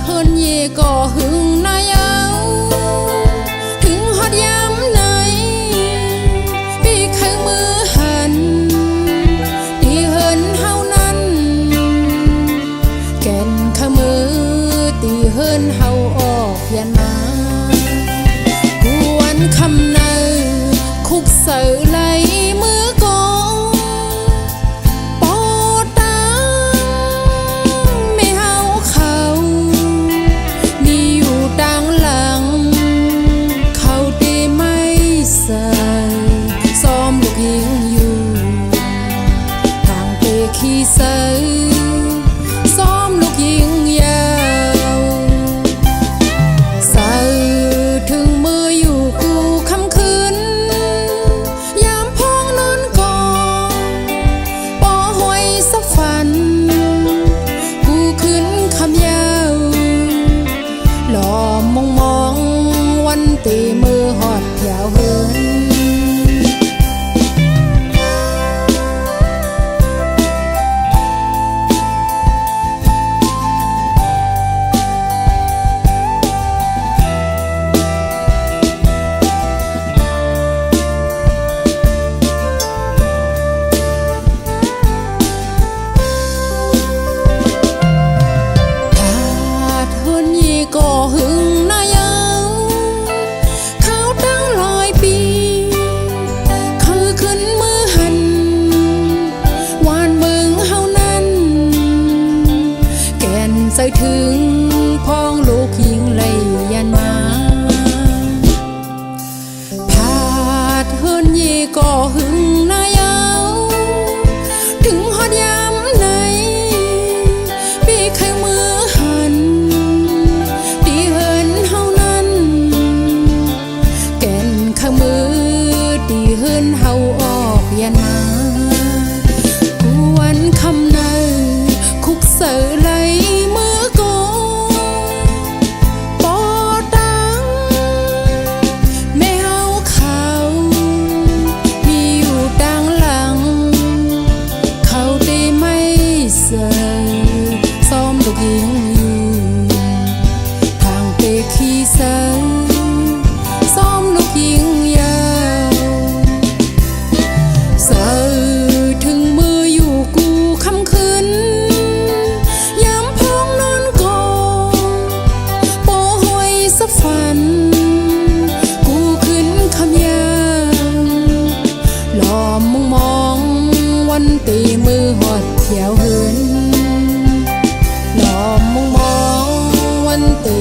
เพิ่นเย่ก็หึงนายเอาถึงฮอดยามไหนปีกข้างมือหันตีเฮินเฮานั้นแก่นข้างมือตีเฮินเฮาออกยันมากวนคำเนอคุกเสือไหลมือกองปอตังไม่เฮาเขามีอยู่ดังหลังเขาตีไม่ใส่ซ้อมลูกยิงอยู่ทางเตะขี้เสือซ้อมลูกยิงยาวเสือถึงมืออยู่กูคำคืนยามพ้องนอนกองปอหวยสักฝันกูขึ้นคำยาวหล่อมองวันตีมือหอดยาวเหินก็หึงนายเอาเขาตั้ง100 ปีคือขึ้นมือหันวานเมืองเฮานั้นแก่นใส่ถึงพ้องลูกยิงเลยยันมาพาดเฮินเย่ก็หึงนายเอาถึงฮอดยามไหนปีกข้างมือหันข้างมือตีเฮินเฮาออกยันมากวนคำเนอคุกเสือไหลมือกองปอตังไม่เฮาเขามีอยู่ดังหลังเขาตีไม่ใส่ซ้อมลูกยิงอยู่ทางเตะขี้เสือซ้อมลูกยิงยาวเสือถึงมืออยู่กูคำคืนยามพ้องนอนกองปอหวยสักฝันกูขึ้นคำยาวหล่อมองวันตีมือหอดเที่ยวเหินหล่อมองวันตี